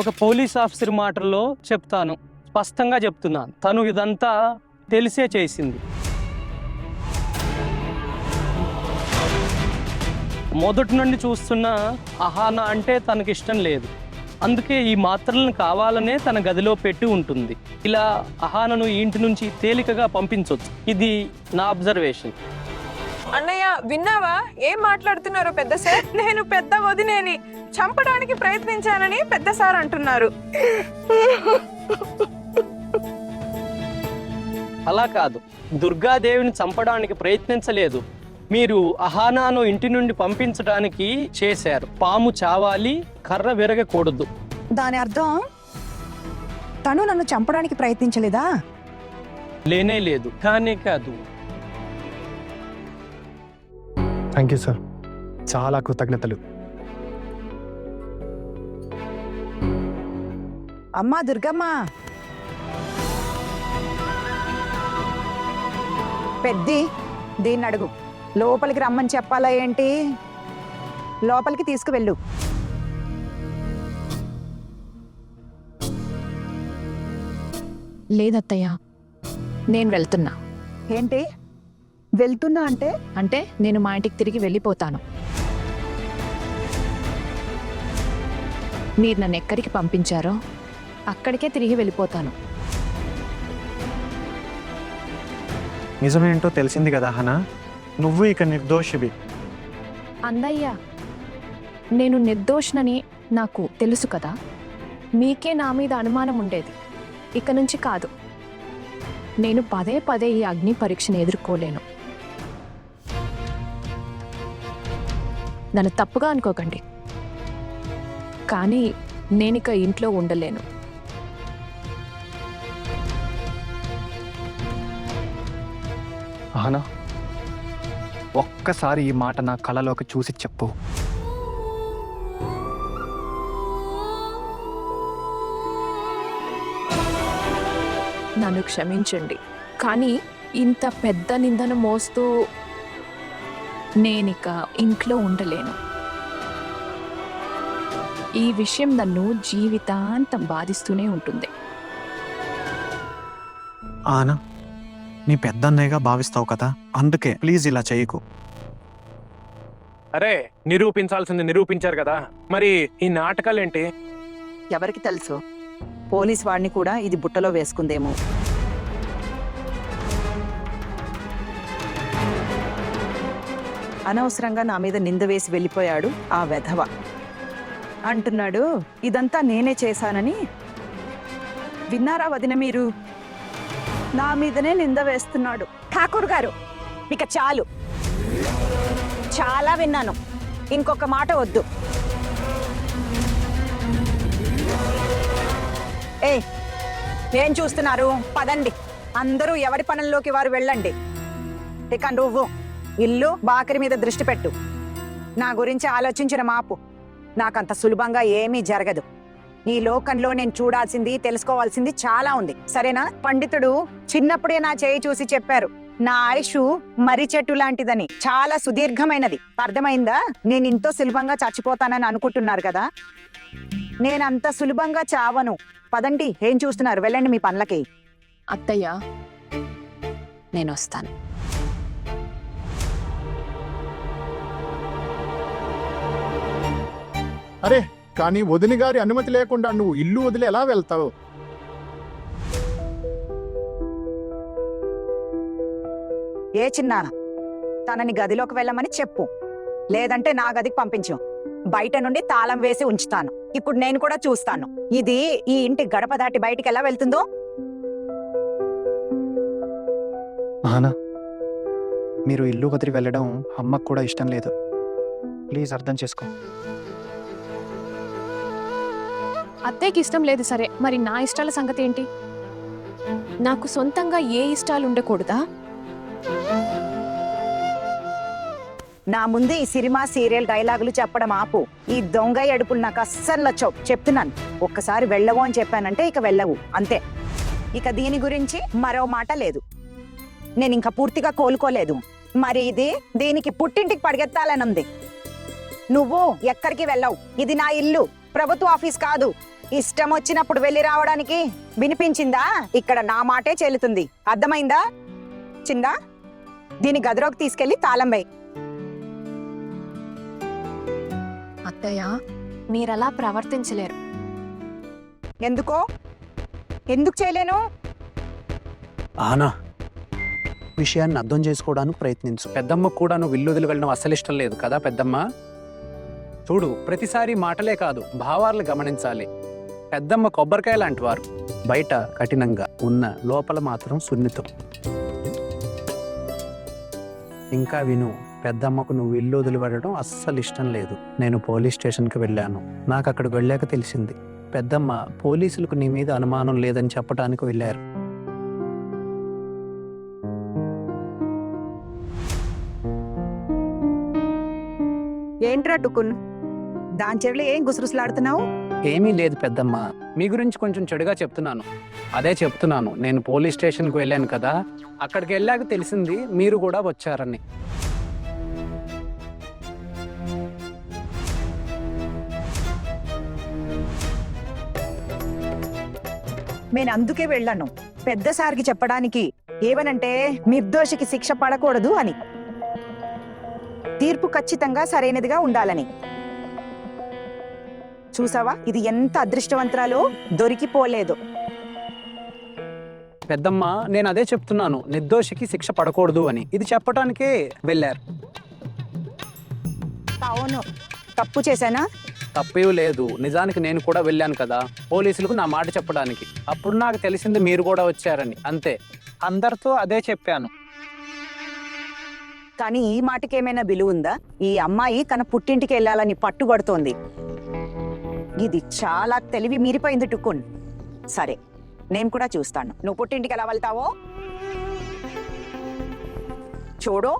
ఒక police officer మాటల్లో చెప్తాను, స్పష్టంగా చెప్తున్నాను, తను ఇదంతా తెలిసే చేసింది. మొదటి నుండి చూస్తున్న అహానా అంటే తనకి ఇష్టం లేదు. అందుకే ఈ మాత్రలను కావాలనే తన గదిలో పెట్టి ఉంటుంది. ఇలా అహానను ఇంటి నుంచి తేలికగా పంపించవచ్చు. ఇది నా అబ్జర్వేషన్. అన్నయ్య విన్నావా ఏం మాట్లాడుతున్నారో పెద్ద సార్? నేను పెద్ద వదినేని చంపడానికి ప్రయత్నించానని పెద్ద సార్ అంటున్నారు. అలా కాదు, దుర్గాదేవిని చంపడానికి ప్రయత్నించలేదు. మీరు అహానాను ఇంటి నుండి పంపించడానికి చేశారు. పాము చావాలి, కర్ర విరగకూడదు. దాని అర్థం తను నన్ను చంపడానికి ప్రయత్నించలేదా? లేనే లేదు. కానీ కాదు. థ్యాంక్ యూ సార్, చాలా కృతజ్ఞతలు. అమ్మా దుర్గమ్మ, పెద్ది దీన్ని అడుగు. లోపలికి రమ్మని చెప్పాలా ఏంటి? లోపలికి తీసుకువెళ్ళు. లేదత్తయ్య, నేను వెళ్తున్నా. ఏంటి వెళ్తున్నా అంటే? అంటే నేను మా ఇంటికి తిరిగి వెళ్ళిపోతాను. మీరు నన్ను ఎక్కడికి పంపించారో అక్కడికే తిరిగి వెళ్ళిపోతాను. నిజమేంటో తెలిసింది కదా హనా, నువ్వు ఇక నిర్దోషివి. అందయ్య, నేను నిర్దోషనని నాకు తెలుసు కదా. మీకే నా మీద అనుమానం ఉండేది. ఇక నుంచి కాదు. నేను పదే పదే ఈ అగ్ని పరీక్షను ఎదుర్కోలేను. నన్ను తప్పుగా అనుకోకండి, కానీ నేనిక ఇంట్లో ఉండలేను. హనా, ఒక్కసారి ఈ మాట నా కళలోకి చూసి చెప్పు. నన్ను క్షమించండి, కానీ ఇంత పెద్ద నిందను మోస్తూ నేనిక ఇంట్లో ఉండలేను. ఈ విషయం నన్ను జీవితాంతం బాధిస్తూనే ఉంటుంది. ఆనా, నీ పెద్దన్నయ్యగా భావిస్తావు కదా, అందుకే ప్లీజ్ ఇలా చేయకు. అరే, నిరూపించాల్సింది నిరూపించారు కదా, మరి ఈ నాటకాలేంటి? ఎవరికి తెలుసు, పోలీస్ వాడిని కూడా ఇది బుట్టలో వేసుకుందేమో. అనవసరంగా నా మీద నింద వేసి వెళ్ళిపోయాడు ఆ వెధవ. అంటున్నాడు ఇదంతా నేనే చేశానని. విన్నారా వదిన మీరు? నా మీదనే నింద వేస్తున్నాడు. ఠాకూర్ గారు, ఇక చాలు, చాలా విన్నాను, ఇంకొక మాట వద్దు. ఏం చూస్తున్నారు? పదండి, అందరూ ఎవరి పనుల్లోకి వారు వెళ్ళండి. ఇక నువ్వు ఇల్లు బాకరి మీద దృష్టి పెట్టు. నా గురించి ఆలోచించిన మాపు. నాకంత సులభంగా ఏమీ జరగదు. ఈ లోకంలో నేను చూడాల్సింది, తెలుసుకోవాల్సింది చాలా ఉంది, సరేనా? పండితుడు చిన్నప్పుడే నా చేయి చూసి చెప్పారు, నా ఆయుష్ మర్రి చెట్టు లాంటిదని, చాలా సుదీర్ఘమైనది. అర్థమైందా? నేను ఇంతో సులభంగా చచ్చిపోతానని అనుకుంటున్నారు కదా, నేనంత సులభంగా చావను. పదండి, ఏం చూస్తున్నారు? వెళ్ళండి మీ పనులకి. అత్తయ్య, నేను వస్తాను. అరే, కానీ వదిన గారి అనుమతి లేకుండా నువ్వు ఇల్లు వదిలి ఎలా వెళ్తావు? ఏ చిన్నా, తనని గదిలోకి వెళ్ళమని చెప్పు, లేదంటే నా గదికి పంపించు. బయట నుండి తాళం వేసి ఉంచుతాను. ఇప్పుడు నేను కూడా చూస్తాను ఇది ఈ ఇంటి గడప దాటి బయటికి ఎలా వెళ్తుందో. హనా, మీరు ఇల్లు వదిలి వెళ్ళడం అమ్మకు కూడా ఇష్టం లేదు. ప్లీజ్ అర్థం చేసుకో. అత్తయ్యకి ఇష్టం లేదు సరే, మరి నా ఇష్టాల సంగతి ఏంటి? నాకు సొంతంగా ఏ ఇష్టాలు ఉండకూడదా? నా ముందు ఈ సినిమా సీరియల్ డైలాగులు చెప్పడం ఆపు. ఈ దొంగ ఎడుపులు నాకు అస్సలు నచ్చవు, చెప్తున్నాను. ఒక్కసారి వెళ్ళవు అని చెప్పానంటే ఇక వెళ్ళవు, అంతే. ఇక దీని గురించి మరో మాట లేదు. నేను ఇంకా పూర్తిగా కోలుకోలేదు. మరి ఇది దీనికి పుట్టింటికి పరిగెత్తాలనుంది. నువ్వు ఎక్కడికి వెళ్ళవు. ఇది నా ఇల్లు, ప్రభుత్వ ఆఫీస్ కాదు. ఇష్టం వచ్చినప్పుడు వెళ్ళి రావడానికి వినిపించిందా? ఇక్కడ నా మాటే చెల్లుతుంది, అర్థమైందా? చిందా, దీని గదిలోకి తీసుకెళ్లి తాళం వేయి. అత్తయ్య మీరలా ప్రవర్తించలేరు. ఎందుకు చేయలేను? ఆనా విషయాన్ని అర్థం చేసుకోవడానికి ప్రయత్నించు. పెద్దమ్మ కూడా నువ్వు ఇల్లు వదిలి వెళ్ళడం అస్సలు ఇష్టం లేదు కదా పెద్దమ్మ? చూడు, ప్రతిసారి మాటలే కాదు భావాలను గమనించాలి. పెద్దమ్మ కొబ్బరికాయ లాంటి వారు, బయట కఠినంగా ఉన్న లోపల మాత్రం సున్నితం. ఇంకా విను, పెద్దమ్మకు నువ్వు ఇల్లు వదిలి వెళ్ళడం అస్సలు ఇష్టం లేదు. నేను పోలీస్ స్టేషన్కి వెళ్ళాను. నాకు అక్కడికి వెళ్ళాక తెలిసింది పెద్దమ్మ పోలీసులకు నీ మీద అనుమానం లేదని చెప్పడానికి వెళ్ళారు. ఏంట్రా టుకున్, దాని చెవిలో ఏం గుసగుసలాడుతున్నావు? ఏమీ లేదు పెద్దమ్మ. మీ గురించి కొంచెం చెడుగా చెప్తున్నాను. అదే చెప్తున్నాను, నేను పోలీస్ స్టేషన్కి వెళ్ళాను కదా, అక్కడికి వెళ్ళాక తెలిసింది మీరు కూడా వచ్చారని. నేను అందుకే వెళ్ళాను పెద్ద సార్కి చెప్పడానికి. ఏమనంటే నిర్దోషికి శిక్ష పడకూడదు అని, తీర్పు ఖచ్చితంగా సరైనదిగా ఉండాలని. చూసావా, ఇది ఎంత అదృష్టవంతురాలో, దొరికిపోలేదు. పెద్దమ్మ, నేను అదే చెప్తున్నాను, నిర్దోషికి శిక్ష పడకూడదు అని. ఇది చెప్పడానికే వెళ్ళారు. అవును, తప్పు చేశానా? తప్పేం లేదు. నిజానికి నేను కూడా వెళ్ళాను కదా పోలీసులకు నా మాట చెప్పడానికి. అప్పుడు నాకు తెలిసింది మీరు కూడా వచ్చారని, అంతే. అందరితో అదే చెప్పాను. కానీ ఈ మాటకి ఏమైనా విలువ ఉందా? ఈ అమ్మాయి తన పుట్టింటికి వెళ్ళాలని పట్టుబడుతోంది. ఇది చాలా తెలివి మీరిపోయింది టుకున్. సరే, నేను కూడా చూస్తాను నువ్వు పుట్టింటికి ఎలా వెళ్తావో. చూడు,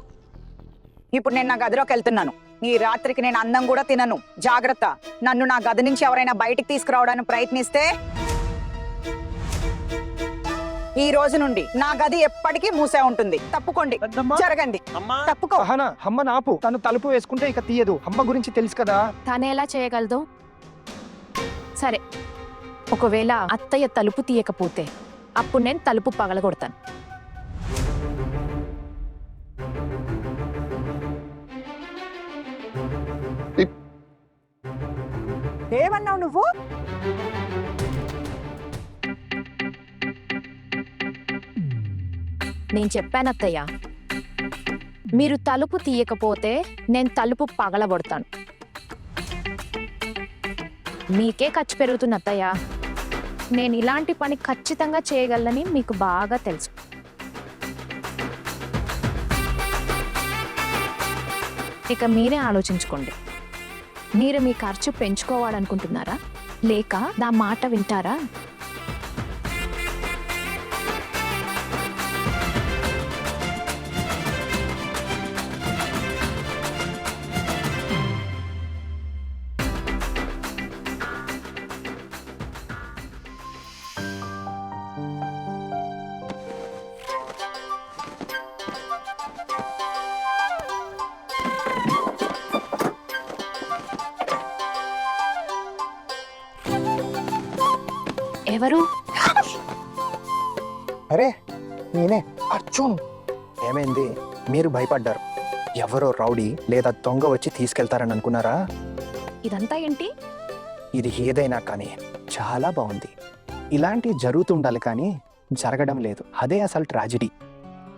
ఇప్పుడు నేను నా గదిలోకి వెళ్తున్నాను. ఈ రాత్రికి నేను అన్నం కూడా తినను, జాగ్రత్త. నన్ను నా గది నుంచి ఎవరైనా బయటికి తీసుకురావడానికి ప్రయత్నిస్తే ఈ రోజు నుండి నా గది ఎప్పటికీ మూసే ఉంటుంది. తప్పుకోండి, జరగండి, తప్పుకో. అమ్మ నాపు, తను తలుపు వేసుకుంటే ఇక తీయదు. అమ్మ గురించి తెలుసు కదా. తను ఎలా చేయగలదు? సరే, ఒకవేళ అత్తయ్య తలుపు తీయకపోతే అప్పుడు నేను తలుపు పగలగొడతాను. ఏమన్నావు నువ్వు? నేను చెప్పాను అత్తయ్య, మీరు తలుపు తీయకపోతే నేను తలుపు పగలగొడతాను. మీకే ఖర్చు పెరుగుతుంది అత్తయ్య. నేను ఇలాంటి పని ఖచ్చితంగా చేయగలనని మీకు బాగా తెలుసు. ఇక మీరే ఆలోచించుకోండి. మీరు మీ ఖర్చు పెంచుకోవాలనుకుంటున్నారా, లేక నా మాట వింటారా? ఎవరు? అరే నేనే, అర్జున్. ఏమైంది? మీరు భయపడ్డారు. ఎవరో రౌడీ లేదా దొంగ వచ్చి తీసుకెళ్తారని అనుకున్నారా? ఇదంతా ఏంటి? ఇది ఏదైనా కానీ చాలా బాగుంది. ఇలాంటివి జరుగుతుండాలి కానీ జరగడం లేదు. అదే అసలు ట్రాజడీ.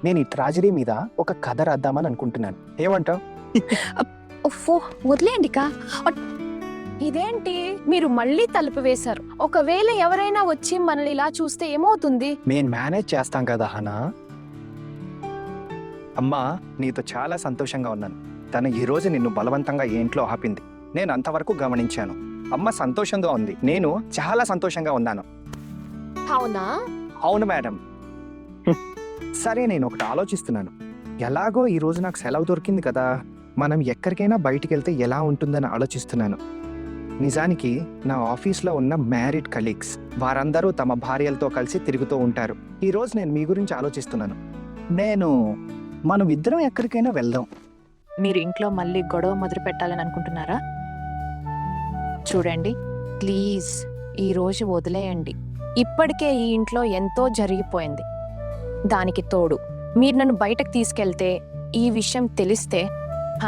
నేను ఈ ట్రాజడీ మీద ఒక కథ రాద్దామని అనుకుంటున్నాను. ఏమంటావు? వదిలేండికా. ఇదేంటి, మీరు మళ్ళీ తలుపు వేశారు? ఒకవేళ ఎవరైనా వచ్చి మనల్ని ఇలా చూస్తే ఏమవుతుంది? నేను మేనేజ్ చేస్తాం కదా హనా. అమ్మా, నీతో చాలా సంతోషంగా ఉన్నాను. తను ఈరోజు నిన్ను బలవంతంగా ఈ ఇంట్లో ఆపింది. నేను అంతవరకు గమనించాను. అమ్మ సంతోషంగా ఉంది, నేను చాలా సంతోషంగా ఉన్నాను. అవునా? అవును మేడం. సరే, నేను ఒకటి ఆలోచిస్తున్నాను. ఎలాగో ఈరోజు నాకు సెలవు దొరికింది కదా, మనం ఎక్కడికైనా బయటికి వెళ్తే ఎలా ఉంటుందని ఆలోచిస్తున్నాను. నిజానికి నా ఆఫీస్లో ఉన్న మ్యారీడ్ కలీగ్స్ వారందరూ తమ భార్యలతో కలిసి తిరుగుతూ ఉంటారు. ఈరోజు నేను మీ గురించి ఆలోచిస్తున్నాను. మనం ఇద్దరం ఎక్కడికైనా వెళ్దాం. మీరు ఇంట్లో మళ్ళీ గొడవ మొదలు పెట్టాలని అనుకుంటున్నారా? చూడండి, ప్లీజ్ ఈరోజు వదిలేయండి. ఇప్పటికే ఈ ఇంట్లో ఎంతో జరిగిపోయింది. దానికి తోడు మీరు నన్ను బయటకు తీసుకెళ్తే, ఈ విషయం తెలిస్తే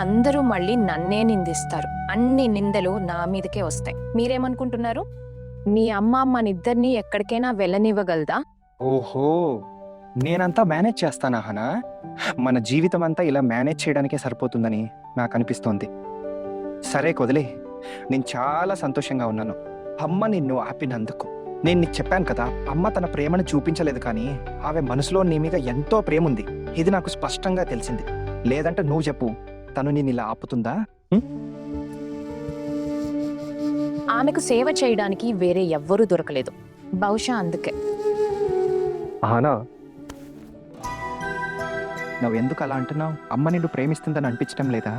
అందరూ మళ్ళీ నన్నే నిందిస్తారు. అన్ని నిందలు నా మీదకే వస్తాయి. మీరేమనుకుంటున్నారు? మీ అమ్మ మనిద్దరినీ ఎక్కడికైనా వెళ్ళనివ్వగలదా? ఓహో, నేనంతా మేనేజ్ చేస్తానా అహానా? మన జీవితం అంతా ఇలా మేనేజ్ చేయడానికే సరిపోతుందని నాకు అనిపిస్తోంది. సరే వదిలే, నేను చాలా సంతోషంగా ఉన్నాను అమ్మ నిన్ను ఆపినందుకు. నేను నీకు చెప్పాను కదా, అమ్మ తన ప్రేమను చూపించలేదు, కానీ ఆమె మనసులో నీ మీద ఎంతో ప్రేమ ఉంది. ఇది నాకు స్పష్టంగా తెలిసింది. లేదంటే నువ్వు చెప్పు, తను నేను ఇలా ఆపుతుందా? ఆమెకు సేవ చేయడానికి వేరే ఎవ్వరూ దొరకలేదు. బహుశా అందుకే. ఆనా, నువ్వెందుకు అలా అంటున్నావు? అమ్మ నిన్ను ప్రేమిస్తుందని అనిపించడం లేదా?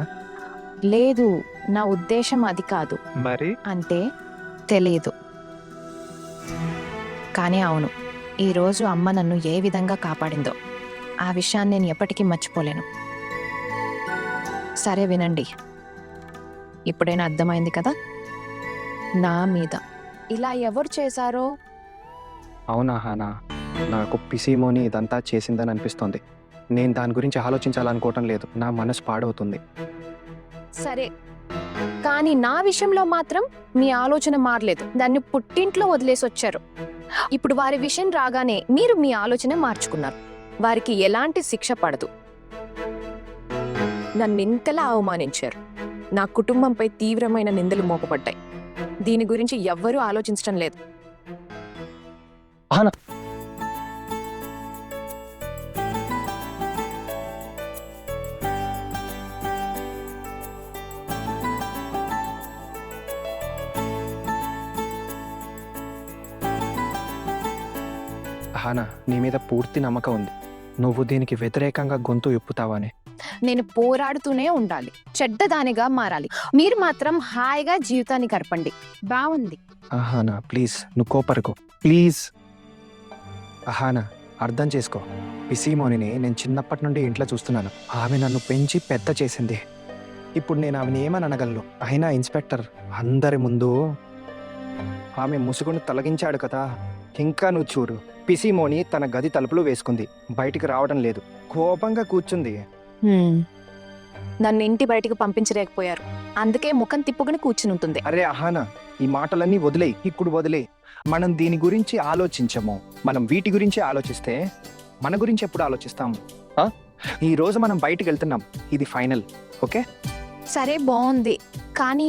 లేదు, నా ఉద్దేశం అది కాదు. మరి అంటే తెలియదు. కానీ అవును, ఈరోజు అమ్మ నన్ను ఏ విధంగా కాపాడిందో ఆ విషయాన్ని నేను ఎప్పటికీ మర్చిపోలేను. సరే వినండి, ఇప్పుడైనా అర్థమైంది కదా నా మీద ఇలా ఎవరు చేశారో? అవునా హానా, నాకు పిసిమోని ఇదంతా చేసిందని అనిపిస్తోంది. నేను దాని గురించి ఆలోచించాలనుకోవటం లేదు. నా మనసు పాడవుతుంది. సరే, కానీ నా విషయంలో మాత్రం మీ ఆలోచన మారలేదు. దాన్ని పుట్టింట్లో వదిలేసి వచ్చారు. ఇప్పుడు వారి విషయం రాగానే మీరు మీ ఆలోచన మార్చుకున్నారు. వారికి ఎలాంటి శిక్ష పడదు. నన్ను ఇంతలా అవమానించారు. నా కుటుంబంపై తీవ్రమైన నిందలు మోపబడ్డాయి. దీని గురించి ఎవ్వరూ ఆలోచించడం లేదు. ఆనా, హానా, నీ మీద పూర్తి నమ్మకం ఉంది. నువ్వు దీనికి వ్యతిరేకంగా గొంతు ఎప్పుతావని. నేను పోరాడుతూనే ఉండాలి, చెడ్డదానిగా మారాలి. మీరు మాత్రం హాయిగా జీవితాన్ని గడపండి. బాగుంది. అహానా ప్లీజ్, నువ్వు కోపరకు ప్లీజ్. అహానా, అర్థం చేసుకో. పిసిమోనిని నేను చిన్నప్పటి నుండి ఇంట్లో చూస్తున్నాను. ఆమె నన్ను పెంచి పెద్ద చేసింది. ఇప్పుడు నేను ఆమెను ఏమని అనగలను? అయినా ఇన్స్పెక్టర్ అందరి ముందు ఆమె ముసుగును తొలగించాడు కదా. ఇంకా నువ్వు చూడు, పిసిమోని తన గది తలుపులు వేసుకుంది, బయటికి రావడం లేదు, కోపంగా కూర్చుంది. నన్ను ఇంటి బయటికి పంపించలేకపోయారు, అందుకే ముఖం తిప్పుకుని కూర్చుని ఉంటుంది. అరే అహానా, ఈ మాటలన్నీ వదిలేయి, ఇప్పుడు వదిలే. మనం దీని గురించి ఆలోచించము. మనం వీటి గురించి ఆలోచిస్తే మన గురించి ఎప్పుడు ఆలోచిస్తాము? ఈ రోజు మనం బయటికి వెళ్తున్నాం, ఇది ఫైనల్. ఓకే, సరే బాగుంది, కానీ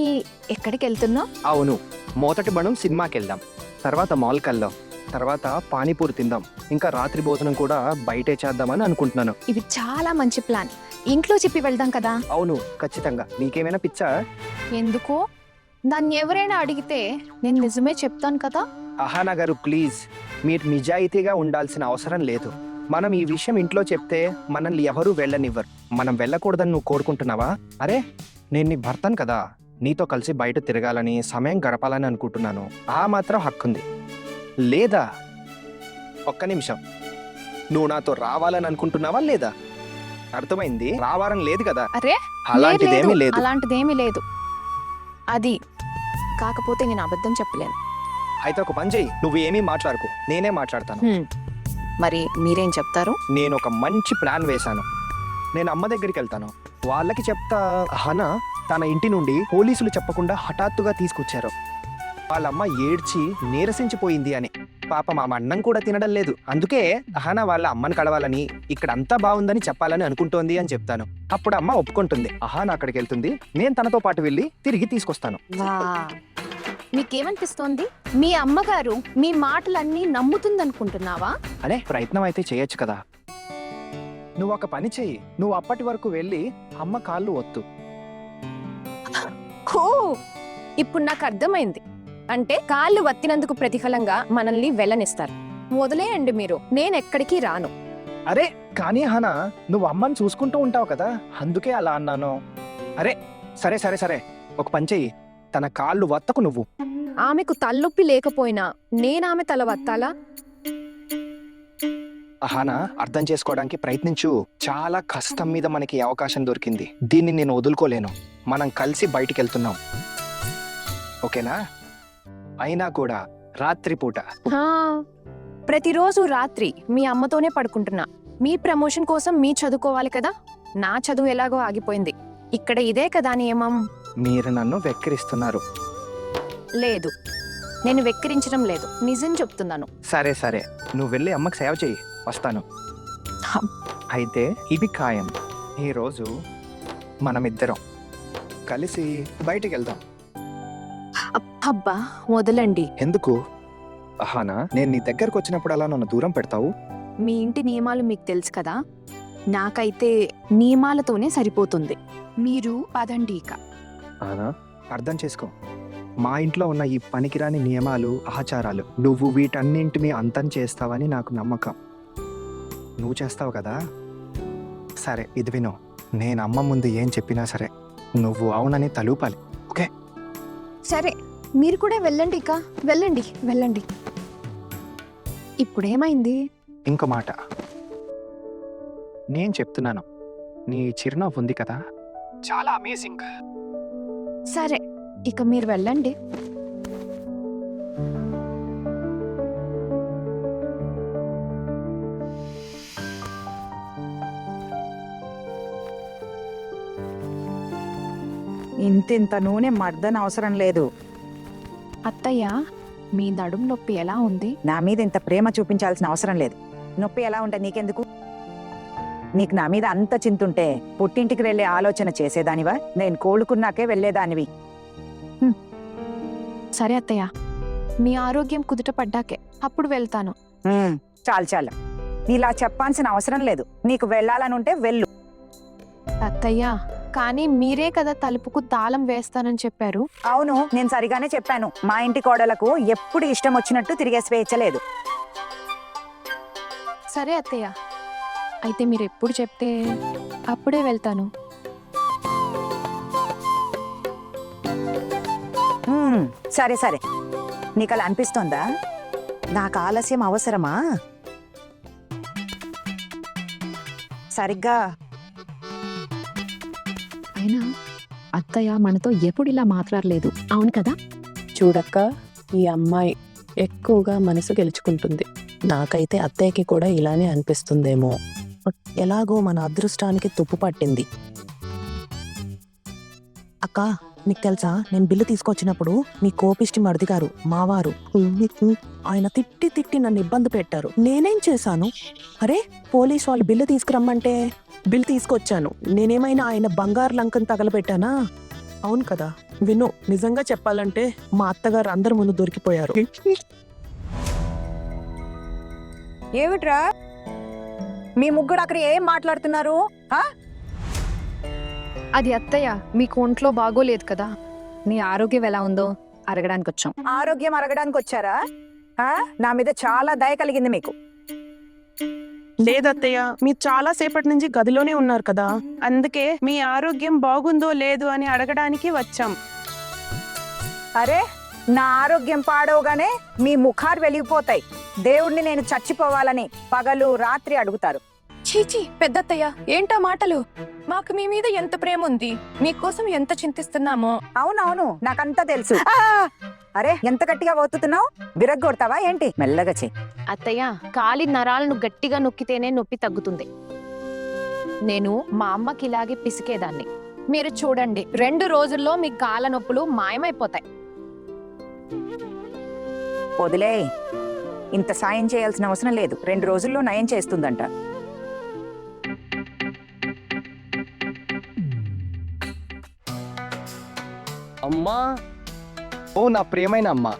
ఎక్కడికి వెళ్తున్నావు? అవును, మొదటి మనం సినిమాకి వెళ్దాం, తర్వాత మాల్కి వెళ్దాం, తర్వాత పానీపూరి తిందాం, ఇంకా రాత్రి భోజనం కూడా బయటే చేద్దామని అనుకుంటున్నాను. ఇది చాలా మంచి ప్లాన్. ఇంట్లో చెప్పి వెళ్దాం కదా? అవును, ఖచ్చితంగా. నీకేమైనా పిచ్చా? ఎందుకో, దాన్ని ఎవరైనా అడిగితే నేను నిజమే చెప్తాను కదా. అహానా గారు ప్లీజ్, మీరు నిజాయితీగా ఉండాల్సిన అవసరం లేదు. మనం ఈ విషయం ఇంట్లో చెప్తే మనల్ని ఎవరూ వెళ్ళనివ్వరు. మనం వెళ్ళకూడదని నువ్వు కోరుకుంటున్నావా? అరే, నేను నీ భర్తను కదా, నీతో కలిసి బయట తిరగాలని, సమయం గడపాలని అనుకుంటున్నాను. ఆ మాత్రం హక్కుంది లేదా? ఒక్క నిమిషం, నువ్వు నాతో రావాలని అనుకుంటున్నావా లేదా? అర్థమైంది, రావాలని లేదు కదా? అరే అలాంటిదేమీ లేదు. అలాంటిదేమీ లేదు. అది కాకపోతే నేను అబద్ధం చెప్పలేను. అయితే ఒక పని చెయ్యి, నువ్వు ఏమీ మాట్లాడకు, నేనే మాట్లాడతాను. మరి మీరేం చెప్తారు? నేను ఒక మంచి ప్లాన్ వేశాను. నేను అమ్మ దగ్గరికి వెళ్తాను, వాళ్ళకి చెప్తా. అహానా తన ఇంటి నుండి పోలీసులు చెప్పకుండా హఠాత్తుగా తీసుకొచ్చారు. వాళ్ళమ్మ ఏడ్చి నీరసించిపోయింది అని. పాపం ఆమె అన్నం కూడా తినడం లేదు. అందుకే అహానా వాళ్ళ అమ్మని కలవాలని, ఇక్కడ అంతా బాగుందని చెప్పాలని అనుకుంటోంది అని చెప్తాను. అప్పుడు అమ్మ ఒప్పుకుంటుంది. అహానా అక్కడికి వెళ్తుంది, నేను తనతో పాటు వెళ్ళి తిరిగి తీసుకొస్తాను. మీకేమనిపిస్తోంది? మీ అమ్మగారు మీ మాటలన్నీ నమ్ముతుందనుకుంటున్నావా? అనే ప్రయత్నం అయితే చేయొచ్చు కదా. నువ్వు ఒక పని చెయ్యి, నువ్వు అప్పటి వరకు వెళ్ళి అమ్మ కాళ్ళు ఒత్తు. ఓ, ఇప్పుడు నాకు అర్థమైంది. అంటే కాళ్ళు వత్తినందుకు ప్రతిఫలంగా మనల్ని వెళ్ళనిస్తారు. వదిలేయండి మీరు, నేనెక్కడికి రాను. అరే కానీ అహానా, నువ్వు అమ్మని చూసుకుంటూ ఉంటావు కదా, అందుకే అలా అన్నాను. అరే సరే సరే సరే, ఒక పని చెయ్యి, తన కాళ్ళు వత్తకు నువ్వు. ఆమెకు తలనొప్పి లేకపోయినా నేనామె తల వత్తాలా? అహానా, అర్థం చేసుకోవడానికి ప్రయత్నించు. చాలా కష్టం మీద మనకి ఈ అవకాశం దొరికింది, దీన్ని నేను వదులుకోలేను. మనం కలిసి బయటికి వెళ్తున్నాం, ఓకేనా? అయినా కూడా రాత్రిపూట హా, ప్రతిరోజు రాత్రి మీ అమ్మతోనే పడుకుంటున్నా. మీ ప్రమోషన్ కోసం మీ చదువుకోవాలి కదా. నా చదువు ఎలాగో ఆగిపోయింది. ఇక్కడ ఇదే కదా నియమం. మీరు నన్ను వెక్కిరిస్తున్నారు. లేదు, నేను వెక్కిరించడం లేదు, నిజం చెప్తున్నాను. సరే సరే, నువ్వు వెళ్ళి అమ్మకి సేవ చెయ్యి, వస్తాను. హం. అయితే ఇది ఖాయం. ఈరోజు మనమిద్దరం కలిసి బయటికి వెళ్దాం. అబ్బా వదలండి. ఎందుకు? అహానా, నేను నీ దగ్గరకు వచ్చినప్పుడు అలా నన్ను దూరం పెడతావు? మీ ఇంటి నియమాలు మీకు తెలుసు కదా. నాకైతే నియమాలతోనే సరిపోతుంది. మీరు పదండి ఇక. ఆనా, అర్థం చేసుకో. మా ఇంట్లో ఉన్న ఈ పనికిరాని నియమాలు, ఆచారాలు నువ్వు వీటన్నింటినీ అంతం చేస్తావని నాకు నమ్మకం. నువ్వు చేస్తావు కదా. సరే ఇది విను, నేను అమ్మ ముందు ఏం చెప్పినా సరే నువ్వు అవునని తలూపాలి. ఓకే? సరే, మీరు కూడా వెళ్ళండి ఇక. వెళ్ళండి వెళ్ళండి. ఇప్పుడేమైంది? ఇంకో మాట నేను చెప్తున్నాను. నీ చిరునవ్వు ఉంది కదా, చాలా అమేజింగ్. సరే, ఇక మీరు వెళ్ళండి. ఇంతింత నూనె మర్దన అవసరం లేదు. అత్తయ్య, మీ నడుం నొప్పి ఎలా ఉంది? నా మీద ఇంత ప్రేమ చూపించాల్సిన అవసరం లేదు. నొప్పి ఎలా ఉంటుంది నీకెందుకు? నీకు నా మీద అంత చింతుంటే పుట్టింటికి వెళ్ళే ఆలోచన చేసేదానివా? నేను కోలుకున్నాకే వెళ్ళేదానివి. సరే అత్తయ్య, మీ ఆరోగ్యం కుదుట పడ్డాకే అప్పుడు వెళ్తాను. చాలు చాలు, ఇలా చెప్పాల్సిన అవసరం లేదు. నీకు వెళ్ళాలనుంటే వెళ్ళు. అత్తయ్య, కానీ మీరే కదా తలుపుకు తాళం వేస్తానని చెప్పారు. అవును, నేను సరిగానే చెప్పాను. మా ఇంటి కోడలకు ఎప్పుడు ఇష్టం వచ్చినట్టు తిరిగే స్వేచ్ఛ లేదు. సరే అత్తయ్య, అయితే మీరు ఎప్పుడు చెప్తే అప్పుడే వెళ్తాను. సరే సరే, నీకు అలా అనిపిస్తోందా? నాకు ఆలస్యం అవసరమా? సరిగ్గా అయినా అత్తయ్య మనతో ఎప్పుడు ఇలా మాట్లాడలేదు, అవును కదా? చూడక్క, ఈ అమ్మాయి ఎక్కువగా మనసు గెలుచుకుంటుంది. నాకైతే అత్తయ్యకి కూడా ఇలానే అనిపిస్తుందేమో. ఎలాగో మన అదృష్టానికి తుప్పు పట్టింది. అక్క, నీకు తెలుసా, నేను బిల్లు తీసుకొచ్చినప్పుడు మీ కోపిష్టి మరిది గారు, మావారు, ఆయన తిట్టి తిట్టి నన్ను ఇబ్బంది పెట్టారు. నేనేం చేశాను? అరే, పోలీస్ వాళ్ళు బిల్లు తీసుకురమ్మంటే బిల్లు తీసుకొచ్చాను. నేనేమైనా ఆయన బంగారు లంకను తగలబెట్టానా? అవును కదా. విను, నిజంగా చెప్పాలంటే మా అత్తగారు అందరి ముందు దొరికిపోయారు. ఏమిట్రా మీ ముగ్గురు అక్కడ ఏం మాట్లాడుతున్నారు? అది అత్తయ్య, మీకు ఒంట్లో బాగోలేదు కదా. నీ ఆరోగ్యం ఎలా ఉందో అడగడానికి వచ్చాం. ఆరోగ్యం అరగడానికి వచ్చారా? నా మీద చాలా దయ కలిగింది మీకు. లేదత్తయ్య, మీరు చాలా సేపటి నుంచి గదిలోనే ఉన్నారు కదా, అందుకే మీ ఆరోగ్యం బాగుందో లేదు అని అడగడానికి వచ్చాం. అరే, నా ఆరోగ్యం పాడవగానే మీ ముఖాలు వెలిగిపోతాయి. దేవుణ్ణి నేను చచ్చిపోవాలని పగలు రాత్రి అడుగుతారు. చీచి పెద్దత్తయ్య, ఏంటా మాటలు? మాకు మీ మీద ఎంత ప్రేమ ఉంది, మీకోసం ఎంత చింతిస్తున్నామో. అవునవును, నాకంతా తెలుసు. అరే, ఎంత గట్టిగా ఒత్తుతున్నావు? విరగ్గొడతావా ఏంటి? మెల్లగా చెయ్యి. అత్తయ్య, కాలి నరాలను గట్టిగా నొక్కితేనే నొప్పి తగ్గుతుంది. నేను మా అమ్మకి ఇలాగే పిసికేదాన్ని. మీరు చూడండి, 2 రోజుల్లో మీ కాళ్ళ నొప్పులు మాయమైపోతాయి. వదిలే, ఇంత సాయం చేయాల్సిన అవసరం లేదు. 2 రోజుల్లో నయం చేస్తుందంట. అమ్మా, ఓ నా ప్రియమైన అమ్మా.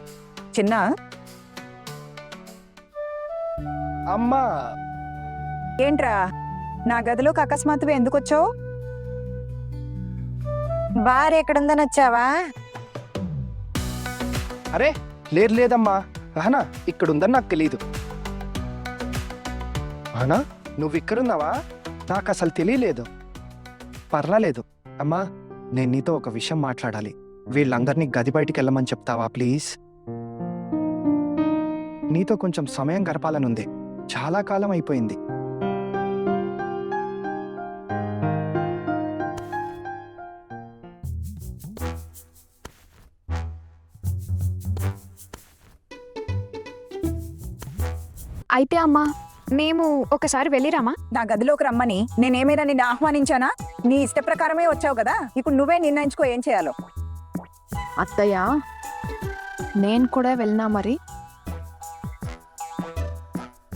చిన్న అమ్మా, ఏంట్రా నా గదిలోకి అకస్మాత్తుగా ఎందుకు వచ్చావు? బార్ ఎక్కడుందని వచ్చావా? అరే లేదు లేదమ్మా, అహనా ఇక్కడుందని నాకు తెలీదు. అహనా, నువ్వు ఇక్కడున్నావా? నాకు అసలు తెలియలేదు. పర్వాలేదు అమ్మా, నేను నీతో ఒక విషయం మాట్లాడాలి. వీళ్ళందరినీ గది బయటికి వెళ్ళమని చెప్తావా ప్లీజ్? నీతో కొంచెం సమయం గడపాలనుంది. చాలా కాలం అయిపోయింది. అయితే అమ్మా మేము ఒకసారి వెళ్ళిరామా? నా గదిలోకి రమ్మని నేనేమైనా నిన్ను ఆహ్వానించానా? నీ ఇష్ట ప్రకారమే వచ్చావు కదా, ఇప్పుడు నువ్వే నిర్ణయించుకో ఏం చేయాలో. అత్తయ్య నేను కూడా వెళ్ళినా మరి?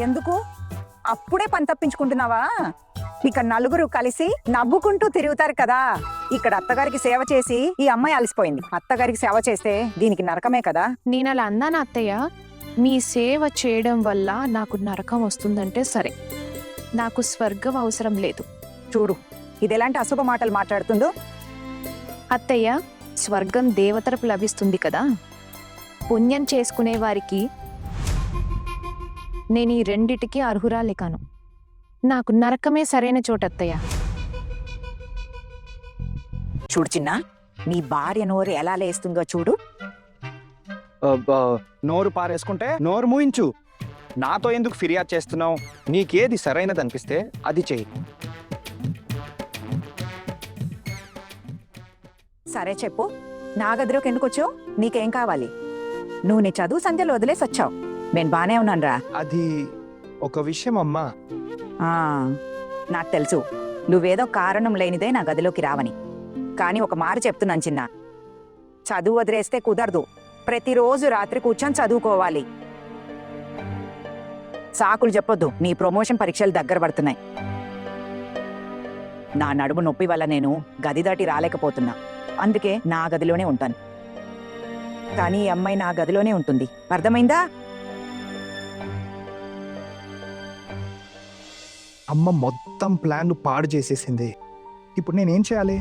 ఎందుకు అప్పుడే పని తప్పించుకుంటున్నావా? ఇక నలుగురు కలిసి నవ్వుకుంటూ తిరుగుతారు కదా. ఇక్కడ అత్తగారికి సేవ చేసి ఈ అమ్మాయి అలసిపోయింది. అత్తగారికి సేవ చేస్తే దీనికి నరకమే కదా. నేను అలా అన్నాను అత్తయ్య. మీ సేవ చేయడం వల్ల నాకు నరకం వస్తుందంటే సరే, నాకు స్వర్గం అవసరం లేదు. చూడు ఇది ఎలాంటి అశుభ మాటలు మాట్లాడుతుందో. అత్తయ్య, స్వర్గం దేవతలకు లభిస్తుంది కదా. పుణ్యం చేసుకునే వారికి నేను ఈ రెండిటికి అర్హురాలి కాను. నాకు నరకమే సరైన చోటు అత్తయ్య. చూడు చిన్న, నీ భార్య నోరు ఎలా లేస్తుందో చూడు. నోరు పారేసుకుంటే నోరు మూయించు. నాతో ఎందుకు ఫిర్యాదు చేస్తున్నావు? నీకేది సరైనది అనిపిస్తే అది చెయ్యి. సరే చెప్పు, నా గదిలోకి ఎందుకు వచ్చావు? నీకేం కావాలి? నువ్వు నీ చదువు సంధ్యలో వదిలేసి వచ్చావు. నేను బానే ఉన్నానురా. అది ఒక విషయం అమ్మా. నాకు తెలుసు నువ్వేదో కారణం లేనిదే నా గదిలోకి రావని. కానీ ఒక మాట చెప్తున్నాను చిన్న, చదువు వదిలేస్తే కుదరదు. ప్రతిరోజు రాత్రి కూర్చొని చదువుకోవాలి. సాకులు చెప్పొద్దు. నీ ప్రమోషన్ పరీక్షలు దగ్గర పడుతున్నాయి. నా నడుము నొప్పి వల్ల నేను గది దాటి రాలేకపోతున్నా. అందుకే నా గదిలోనే ఉంటాను. కానీ ఈ అమ్మాయి నా గదిలోనే ఉంటుంది. అర్థమైందా? అమ్మ మొత్తం ప్లాన్లు పాడు చేసేసింది. ఇప్పుడు నేనేం చేయాలి?